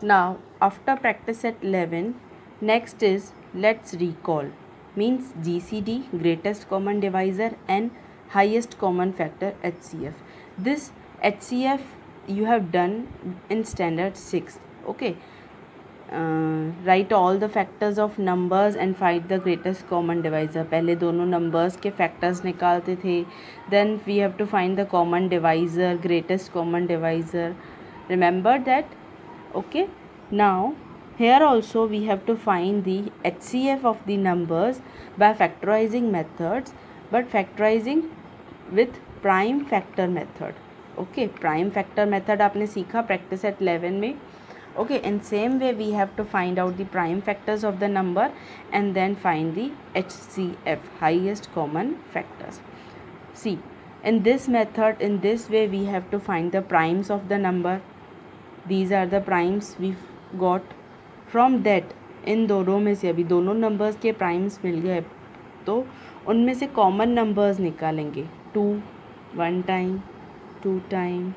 Now after practice at 11, next is let's recall, means GCD, greatest common divisor, and highest common factor, HCF. This HCF you have done in standard 6. Okay, write all the factors of numbers and find the greatest common divisor. पहले दोनों numbers के factors निकालते थे, then we have to find the common divisor, greatest common divisor. Remember that? Okay, now here also we have to find the HCF of the numbers by factorizing methods, but factorizing with prime factor method. Okay, prime factor method आपने सीखा practice at 11 में. Okay, in same way we have to find out the prime factors of the number and then find the HCF, highest common factors. See, in this method, in this way we have to find the primes of the number. These are the primes we got. From that, इन दोनों में से अभी दोनों numbers के primes मिल गए तो उनमें से कॉमन नंबर्स निकालेंगे. 2 1 टाइम, 2 टाइम,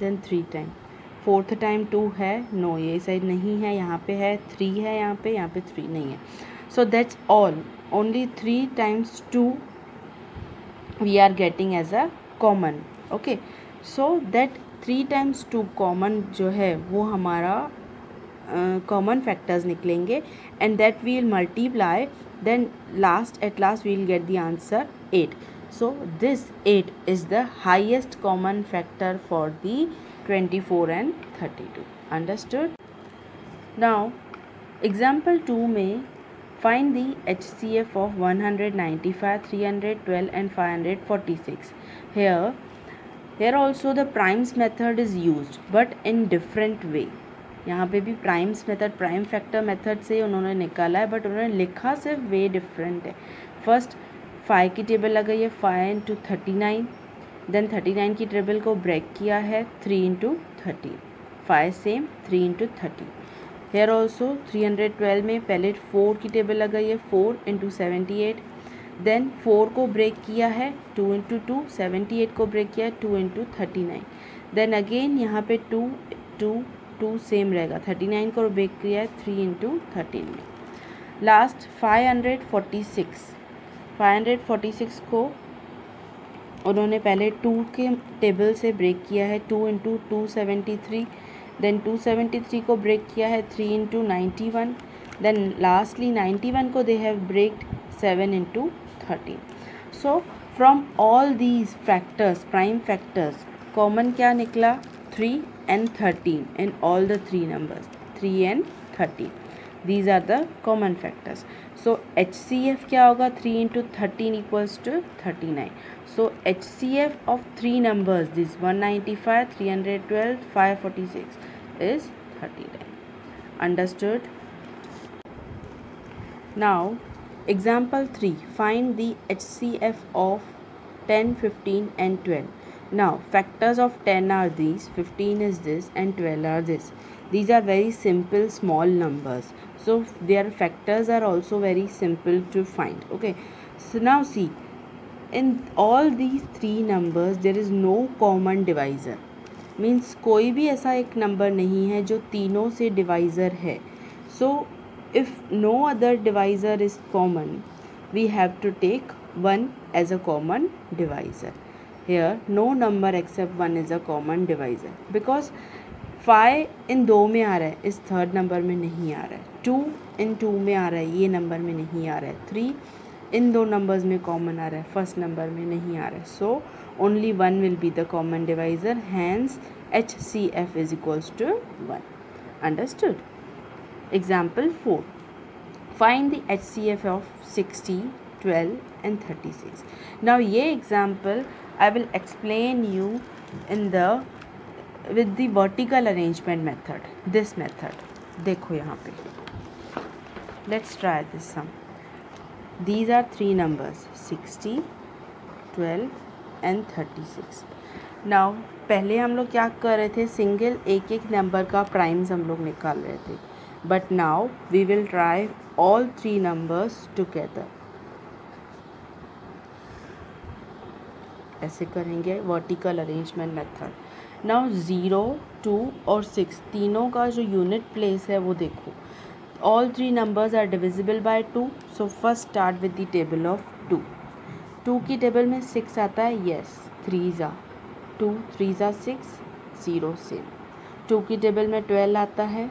देन 3 टाइम. फोर्थ टाइम 2 है, नो ये साइड नहीं है, यहाँ पे है. 3 है यहाँ पे 3 नहीं है. So that's all. Only 3 times 2 we are getting as a common. Okay, so that 3 times 2 common जो है वो हमारा कॉमन फैक्टर्स निकलेंगे and that we will multiply, then at last we will get the answer 8. So this 8 is the highest common factor for the 24 and 32. Understood? Now example 2 में find the HCF of 195, 312 and 546. Here also the primes method is used but in different way. यहाँ पे भी primes method, prime factor method से उन्होंने निकाला है but उन्होंने लिखा सिर्फ वे डिफरेंट है. फर्स्ट 5 की टेबल लगाई है 5 इंटू 39, देन 39 की टेबल को ब्रेक किया है 3 into 30. 5 same 3 into 30. Here also 312 में पहले 4 की टेबल लगाई है 4 इंटू 78, देन 4 को ब्रेक किया है 2 इंटू 2, 78 को ब्रेक किया है 2 इंटू 39, देन अगेन यहाँ पे 2 2 सेम रहेगा. 39 को ब्रेक किया है 3 इंटू 13 में. लास्ट 546 को उन्होंने पहले 2 के टेबल से ब्रेक किया है 2 इंटू 273, देन 273 को ब्रेक किया है 3 इंटू 91, देन लास्टली 91 को they have breaked 7 into 13. So from all these factors, prime factors, common क्या निकला? 3 and 13 in all the 3 numbers, 3 and 13. These are the common factors. So HCF क्या होगा? 3 into 13 equals to 39. So HCF of 3 numbers, this 195, 312, 546 is 39. Understood? Now example 3, find the HCF of 10, 15 and 12. Now factors of 10 are these, 15 is this and 12 are this. These are very simple small numbers, so their factors are also very simple to find. Okay, so now see, in all these 3 numbers there is no common divisor, means कोई भी ऐसा एक number नहीं है जो तीनों से divisor है. So if no other divisor is common, we have to take 1 as a common divisor. Here no number except 1 is a common divisor because 5 इन 2 में आ रहा है, इस थर्ड नंबर में नहीं आ रहा है. 2 इन 2 में आ रहा है, ये नंबर में नहीं आ रहा है. 3 इन 2 नंबर्स में कॉमन आ रहा है, फर्स्ट नंबर में नहीं आ रहा है. So only 1 will be the common divisor, hence HCF is equals to 1. Understood? Example 4, find the HCF of 60, 12 and 36. Now ये example I will explain you in the with the vertical arrangement method. This method देखो यहाँ पे, let's try this sum. These are 3 numbers 60, 12 and 36. Now पहले हम लोग क्या कर रहे थे, सिंगल एक एक नंबर का प्राइम्स हम लोग निकाल रहे थे, but now we will try all 3 numbers together. ऐसे करेंगे वर्टिकल अरेंजमेंट मेथड. नाउ 0 2 और 6 तीनों का जो यूनिट प्लेस है वो देखो. All three numbers are divisible by 2. So first start with the table of 2. 2 की टेबल में 6 आता है. Yes. 3 जा 2, 3 जा 6, 0 सेम. 2 की टेबल में 12 आता है.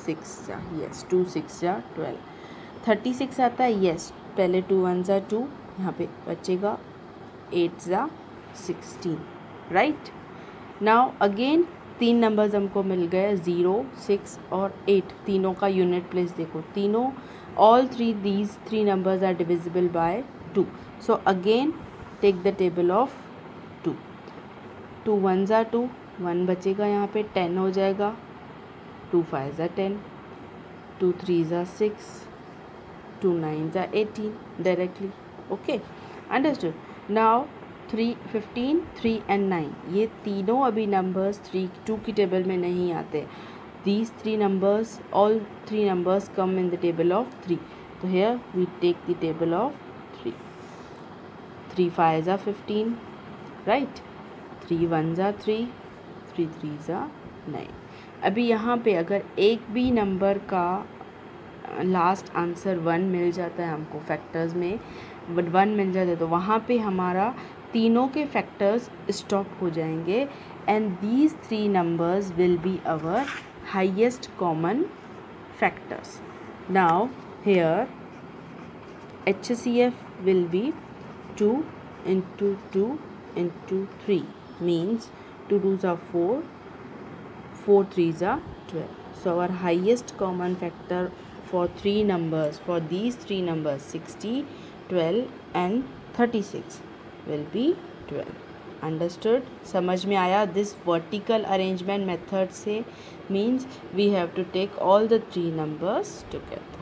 6 जा. Yes. 2 6 जा 12. 36 आता है. Yes. पहले 2 1 जा 2, यहाँ पे बचेगा 8 जा 16. राइट. नाउ अगेन 3 नंबर्स हमको मिल गए 0, 6 और 8. तीनों का यूनिट प्लेस देखो. तीनों all three these three numbers are divisible by 2. So again take the table of 2. 2 1 जा 2, 1 बचेगा यहाँ पे. 10 हो जाएगा. 2 5 जा 10, 2 3 जा 6, 2 9 जा 18 directly. Okay, understood. Now 3 15 3 and 9 ये तीनों अभी नंबर्स 2 की टेबल में नहीं आते. These three numbers, all three numbers come in the table of 3. So here we take the table of 3. 3 5 are 15, right? 3 1 are 3, 3 3 are 9. अभी यहाँ पे अगर एक भी नंबर का लास्ट आंसर 1 मिल जाता है हमको फैक्टर्स में, बट 1 मिल जाता है तो वहाँ पे हमारा तीनों के फैक्टर्स स्टॉप हो जाएंगे. And these 3 numbers will be our highest common factors. Now here HCF will be 2 into 2 into 3 means 2 2s are 4, 4 3s are 12. So our highest common factor for 3 numbers, for these 3 numbers 60, 12 and 36 will be 12. Understood. समझ में आया. This vertical arrangement method से means we have to take all the 3 numbers together.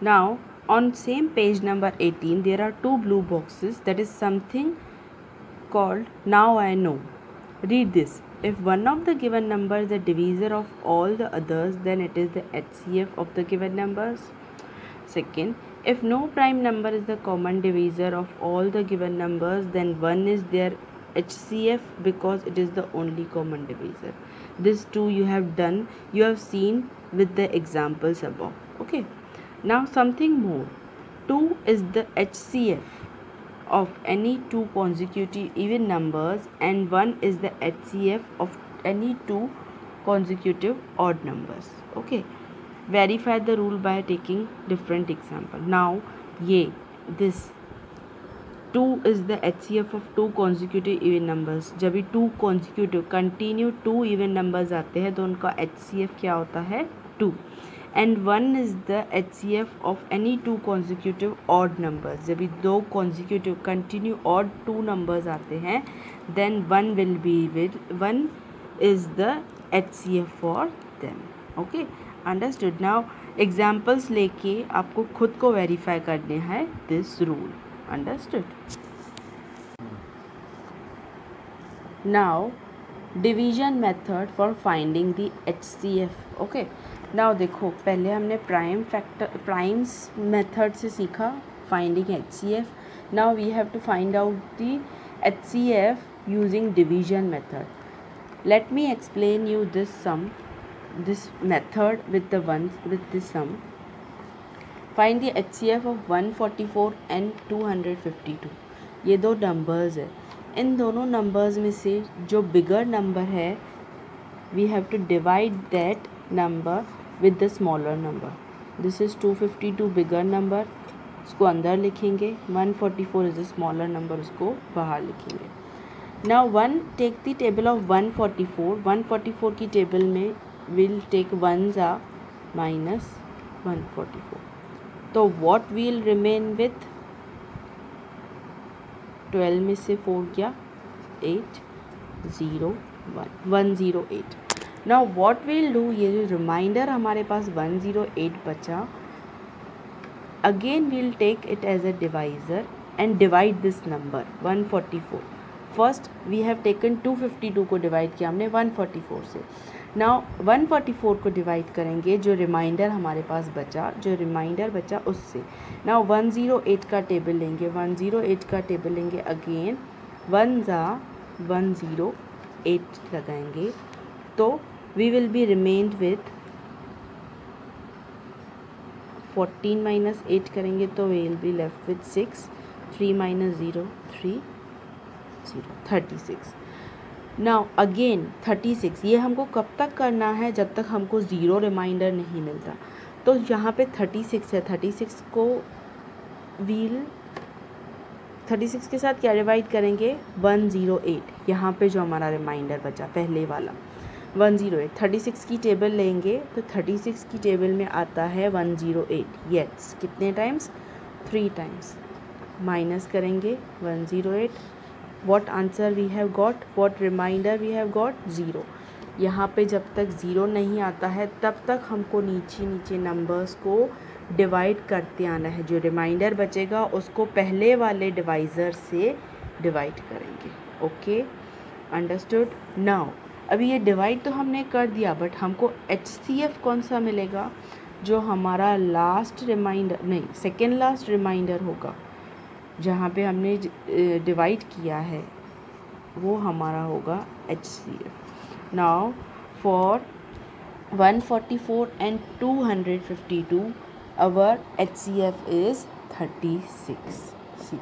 Now on same page number 18 there are 2 blue boxes. That is something called now I know. Read this. If one of the given number is the divisor of all the others, then it is the HCF of the given numbers. Second, if no prime number is the common divisor of all the given numbers, then 1 is their HCF because it is the only common divisor. This too you have done, you have seen with the examples above. Okay. Now something more. 2 is the HCF of any 2 consecutive even numbers and 1 is the HCF of any 2 consecutive odd numbers. Okay. Verify the rule by taking different example. Now ये this 2 is the HCF of 2 consecutive even numbers. जब भी 2 consecutive continue 2 even numbers आते हैं तो उनका HCF क्या होता है 2. And 1 is the HCF of any 2 consecutive odd numbers. जब भी 2 consecutive continue odd 2 numbers आते हैं then 1 is the HCF for them. Okay. Understood. Now examples लेके आपको खुद को वेरीफाई करने हैं this rule. Understood. Now division method for finding the HCF. Okay. Now देखो पहले हमने प्राइम्स मेथड से सीखा finding HCF. Now we have to find out the HCF using division method. Let me explain you this method with this sum. Find the HCF of 144 and 252. ये 2 numbers है. इन दोनों numbers में से जो bigger number है we have to divide that number with the smaller number. This is 252 bigger number, उसको अंदर लिखेंगे. 144 is a smaller number, उसको बाहर लिखेंगे. Now take the table of 144. 144 की टेबल में will take 1 जा minus 144. तो what will remain with 12 में से 4 गया 8 0 1 108. Now what we'll do, ये जो रिमाइंडर हमारे पास 108 बचा, again we'll take it as a divisor and divide this number 144. First we have taken 252 को डिवाइड किया हमने 144 से. नाउ 144 को डिवाइड करेंगे जो रिमाइंडर हमारे पास बचा उससे. नाउ 108 का टेबल लेंगे. 108 का टेबल लेंगे. अगेन 1 जा 108 8 लगाएंगे तो we will be remained with 14 minus 8 करेंगे तो वी विल बी left with 6, 3 minus 0 3 0 36. Now again 36, ये हमको कब तक करना है, जब तक हमको ज़ीरो रिमाइंडर नहीं मिलता। तो यहाँ पे 36 है, 36 को व्हील 36 के साथ क्या डिवाइड करेंगे 108, यहाँ पे जो हमारा रिमाइंडर बचा पहले वाला 108, 36 की टेबल लेंगे तो 36 की टेबल में आता है 108, यस कितने टाइम्स 3 टाइम्स, माइनस करेंगे 108, what answer we have got, what reminder we have got 0। यहाँ पे जब तक ज़ीरो नहीं आता है तब तक हमको नीचे नीचे नंबर्स को डिवाइड करते आना है। जो रिमाइंडर बचेगा उसको पहले वाले डिवाइज़र से डिवाइड करेंगे। Okay, understood. नाउ अभी ये डिवाइड तो हमने कर दिया, बट हमको HCF कौन सा मिलेगा, जो हमारा लास्ट रिमाइंडर नहीं सेकेंड लास्ट रिमाइंडर होगा, जहाँ पे हमने डिवाइड किया है वो हमारा होगा HCF। Now for 144 and 252 our HCF is 36। See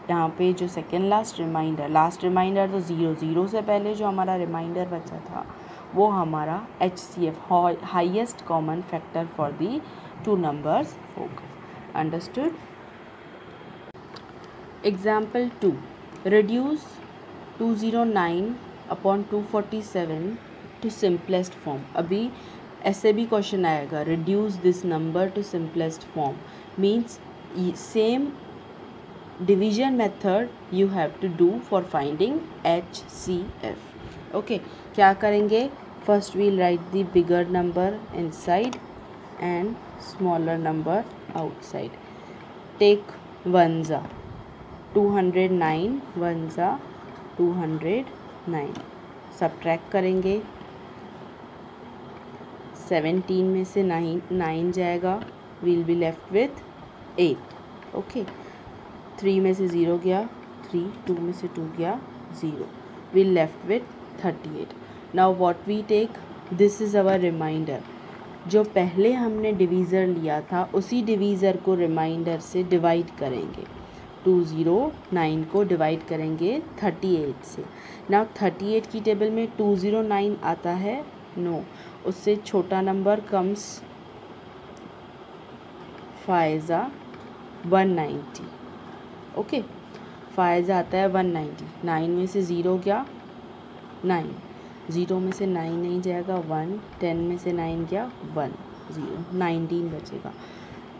यहाँ पे जो सेकेंड लास्ट रिमाइंडर तो ज़ीरो से पहले जो हमारा रिमाइंडर बचा था वो हमारा HCF highest common factor for the two numbers होगा। Understood. Example 2, reduce 209 upon 247 to simplest form। अभी ऐसे भी क्वेश्चन आएगा, reduce this number to simplest form means same division method you have to do for finding HCF। okay, क्या करेंगे, first we'll write the bigger number inside and smaller number outside। take ones 209 1 209, subtract करेंगे 17 में से 9 जाएगा, we'll be left with 8। Okay, 3 में से 0 गया 3, 2 में से 2 गया 0, we'll left with 38। Now what we take, this is our reminder. जो पहले हमने डिवीज़र लिया था उसी डिवीज़र को रिमाइंडर से डिवाइड करेंगे। 209 को डिवाइड करेंगे 38 से। नाउ 38 की टेबल में 209 आता है, नो, उससे छोटा नंबर कम्स 5 190। ओके, 5 आता है 190, 9 में से 0 गया 9, 0 में से 9 नहीं जाएगा 1, 10 में से 9 गया 1, 0, 19 बचेगा।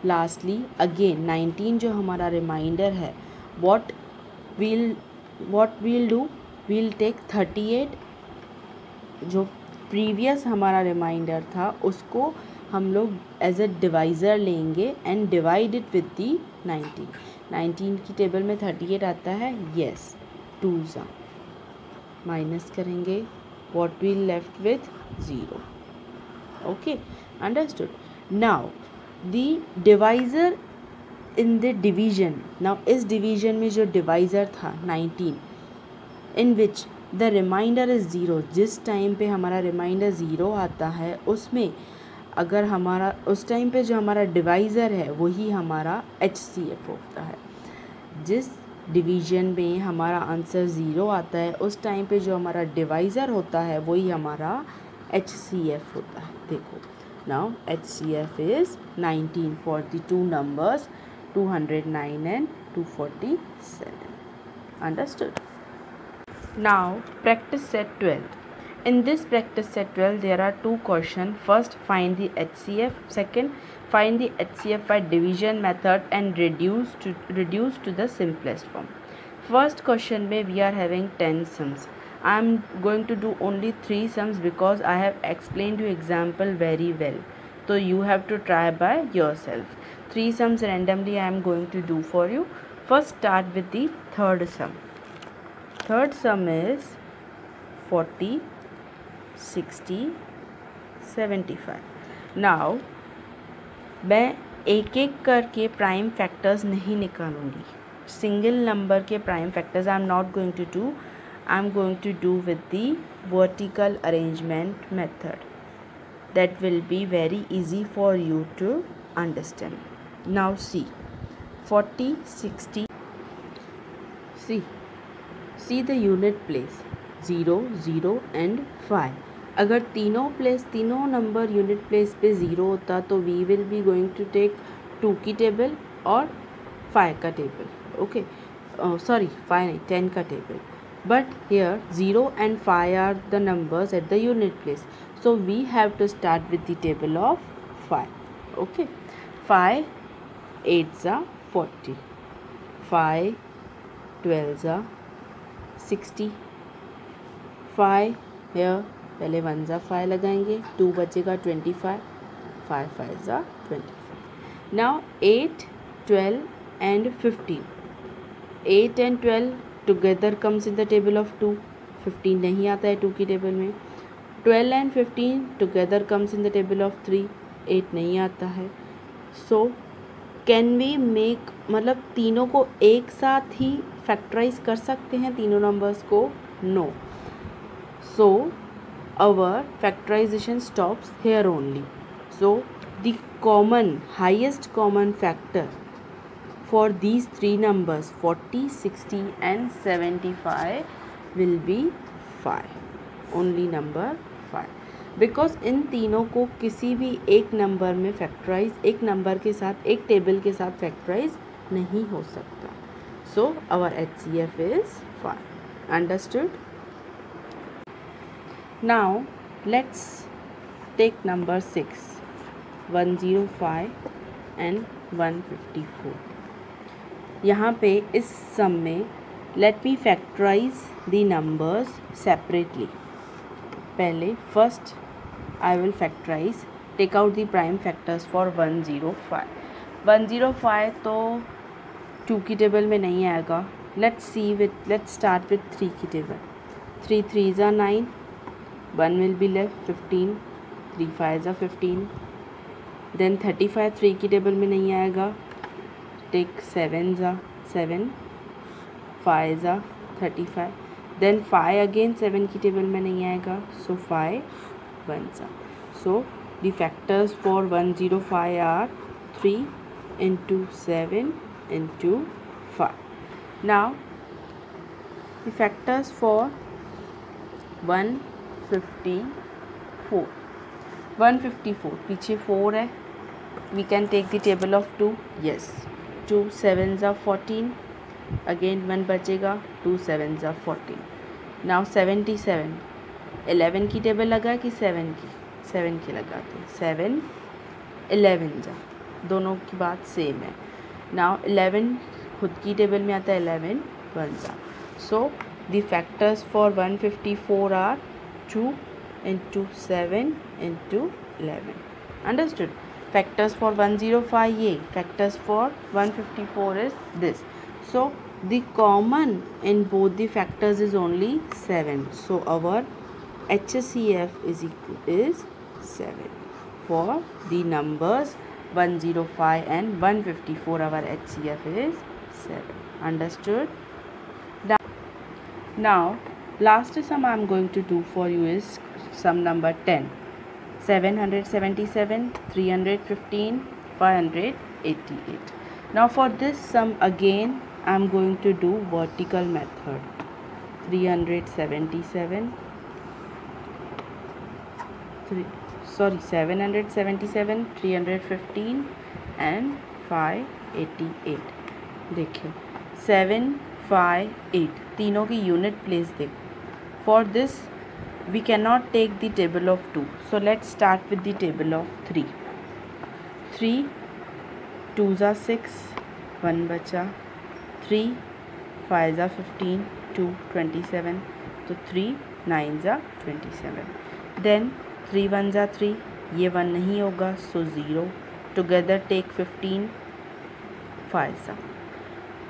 लास्टली अगेन 19 जो हमारा रिमाइंडर है, what we'll do, we'll take 38, जो प्रीवियस हमारा रिमाइंडर था उसको हम लोग एज ए डिवाइज़र लेंगे and divide it with the 19। 19 की टेबल में 38 आता है, यस, 2 माइनस करेंगे, what we'll left with 0। Okay, understood. Now the divisor in the division, now इस डिवीज़न में जो डिवाइज़र था 19 इन विच द रिमाइंडर इज़ 0, जिस टाइम पे हमारा रिमाइंडर 0 आता है उसमें अगर हमारा उस टाइम पे जो हमारा डिवाइज़र है वही हमारा HCF होता है। जिस डिवीज़न में हमारा आंसर 0 आता है उस टाइम पे जो हमारा डिवाइज़र होता है वही हमारा HCF होता है। देखो, now HCF is 19 for the two numbers 209 and 247। Understood? Now practice set 12. In this practice set 12 there are two questions. First, find the HCF. Second, find the HCF by division method and reduce to the simplest form. First question में we are having 10 sums. I am going to do only 3 sums because I have explained you example very well. So you have to try by yourself. 3 sums randomly I am going to do for you. First, start with the third sum. Third sum is 40 60 75। Now मैं एक एक करके prime factors नहीं निकालूंगी, single number के prime factors I am not going to do. I'm going to do with the vertical arrangement method. That will be very easy for you to understand. Now see, 40, 60, see the unit place 0, 0 and 5. अगर तीनों number unit place पे 0 होता तो we will be going to take 2 की table और 5 का table. Okay, sorry 5 नहीं, 10 का table. But here 0 and 5 are the numbers at the unit place. So we have to start with the table of 5. Okay, 5 8s are 40, 5 12s are 60, 5 here पहले 1s are 5 लगाएंगे, 2 बचेगा 25, 5 5s are 25. Now 8 12 and 15, 8 and 12 together comes in the table of 2. 15 नहीं आता है 2 की table में. 12 and 15 together comes in the table of 3. 8 नहीं आता है. सो कैन वी मेक, मतलब तीनों को एक साथ ही फैक्टराइज कर सकते हैं तीनों नंबर्स को? No. So our factorisation stops here only. So the common highest common factor for these three numbers 40, 60 and 75 will be 5. Only number 5. Because इन तीनों को किसी भी एक नंबर में फैक्टराइज, एक नंबर के साथ एक टेबल के साथ फैक्टराइज नहीं हो सकता. So our HCF is 5. Understood? Now let's take number 6, 105 and 154. यहाँ पे इस सम में let me factorize the numbers separately. पहले first I will factorize, take out the prime factors for 105. 105 तो 2 की टेबल में नहीं आएगा. लेट्स स्टार्ट विथ 3 की table. 3 3s are 9, 1 will be left 15, 3 5s are 15. Then 35 3 की टेबल में नहीं आएगा. Take 7s are 7, 5s are 35. Then 5 again 7 की टेबल में नहीं आएगा. So 5 1s are. So the factors for 105 are 3 into 7 into 5. Now the factors for 154. 154 पीछे 4 है. We can take the table of 2. Yes. 2 7s are 14. Again 1 बचेगा. 2 7s are 14. Now 77. 11 की table लगा कि 7 की? 7 की लगाते. 7 11 जा, दोनों की बात सेम है. Now 11 खुद की टेबल में आता है 11 1 जा. So the factors for 154 are 2 into 7 into 11. Understood? Factors for 105 ये, factors for 154 is this. So the common in both the factors is only 7. So our HCF is 7 for the numbers 105 and 154. Our HCF is 7. Understood? Now last sum I am going to do for you is sum number 10. 777, 315, 588. Now for this sum again I am going to do vertical method. 777, 315 and 588. देखिए 7 5 8 तीनों की unit place देख. For this we cannot take the table of 2. So let's start with the table of 3. 3 2s are 6, 1 बचा. 3 5s are 15, 2 27. तो 3 9s are 27. Then 3 1s are 3. ये 1 नहीं होगा, so 0. Together take 15, 5s are.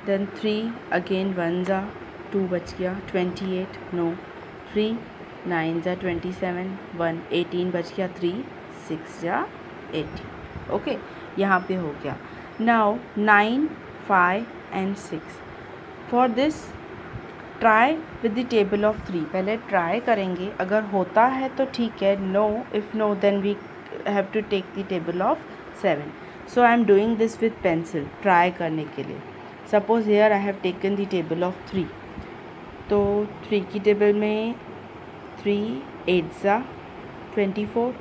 Then 3 again 1s are, 2 बच गया. 28 no. 3 9s are 27, 1 18 बच गया. 3 6 जा 18. ओके, यहाँ पे हो गया. Now 9 5 and 6. For this try with the table of 3, पहले ट्राई करेंगे, अगर होता है तो ठीक है, no if no then we have to take the table of 7. So I am doing this with pencil try करने के लिए. Suppose here I have taken the table of 3, तो 3 की टेबल में 3 8 24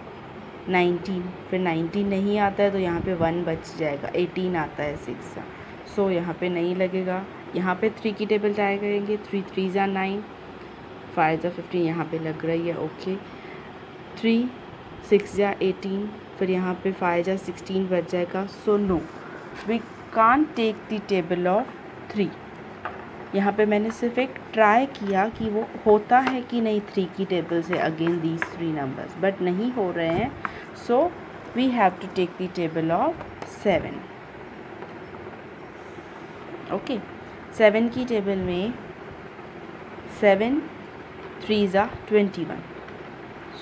19, फिर 19 नहीं आता है तो यहाँ पे 1 बच जाएगा, 18 आता है 6 सो यहाँ पे नहीं लगेगा. यहाँ पे 3 की टेबल ट्राई करेंगे, 3 3 9, 5 15, यहाँ पे लग रही है, ओके. 3 6 18, फिर यहाँ पे 5 16 बच जाएगा. So no we can't take the table of 3. यहाँ पे मैंने सिर्फ एक ट्राई किया कि वो होता है कि नहीं 3 की टेबल से अगेन दीज 3 नंबर्स, बट नहीं हो रहे हैं. So we have to take the table of 7. Okay, 7 की टेबल में 7 3 21,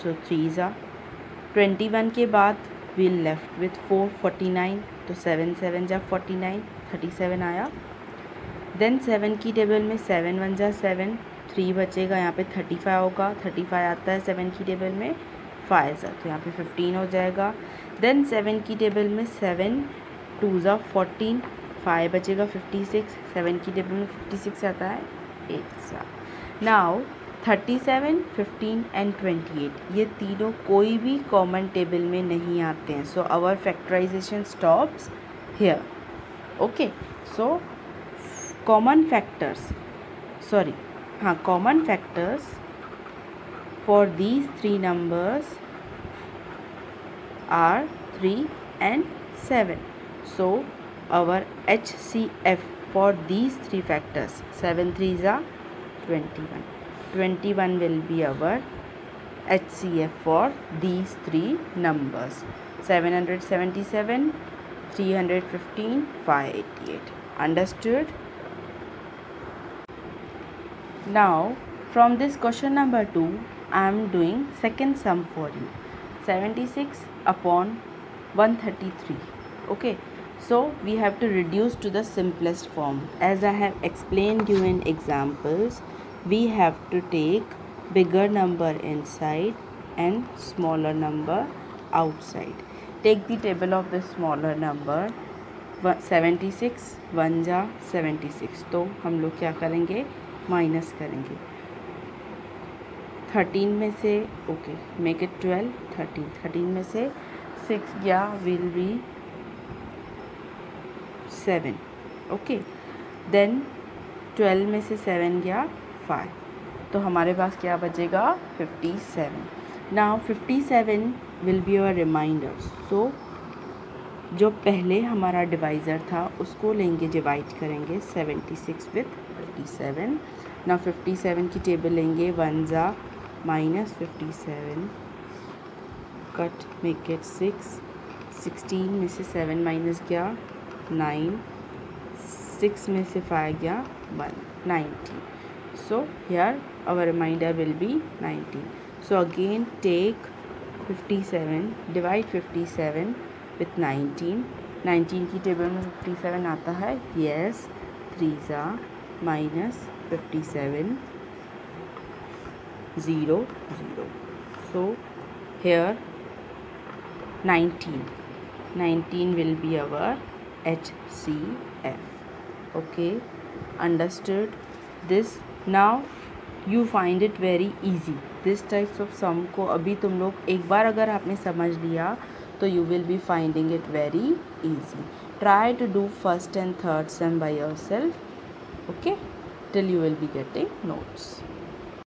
सो 3 21 के बाद वी लेफ्ट विथ 4 49, तो 7 7 49, 37 आया. देन 7 की टेबल में 7 1 7, 3 बचेगा, यहाँ पे 35 होगा, 35 आता है 7 की टेबल में, 5 तो यहाँ पे 15 हो जाएगा. देन 7 की टेबल में 7 2 14, 5 बचेगा 56, 7 की टेबल में 56 आता है 8. नाउ 37 15 एंड 28 ये तीनों कोई भी कॉमन टेबल में नहीं आते हैं. So our factorisation stops here. Okay, so common factors for these 3 numbers are 3 and 7. So our HCF for these 3 factors, 7 3s are 21. 21 will be our HCF for these 3 numbers, 777, 315, 588. Understood? Now from this question number 2 I am doing second sum for you, 76 upon 133. Okay, so we have to reduce to the simplest form. As I have explained you in examples, we have to take bigger number inside and smaller number outside. Take the table of the smaller number. 76 1 76, तो हम लोग क्या करेंगे, minus करेंगे. 13 में से, okay make it 12, 13 में से 6 गया विल बी 7. ओके, देन 12 में से 7 गया 5, तो हमारे पास क्या बचेगा 57. Now 57 will be our remainder. So जो पहले हमारा डिवाइज़र था उसको लेंगे, डिवाइड करेंगे 76 विथ 57. ना 57 की टेबल लेंगे, 1 माइनस 57, कट मेक इट 6. 16 में से 7 माइनस गया 9, 6 में से 5 गया 1, 19. So here our reminder will be 19. So again take 57, divide 57 with 19. 19 की टेबल में 57 आता है, yes. 3 minus 57, 0 0. So here 19 will be our HCF. Okay, understood this? Now you find it very easy. This types of sum को अभी तुम लोग एक बार अगर आपने समझ लिया तो you will be finding it very easy. Try to do first and third sum by yourself. Okay, till you will be getting notes.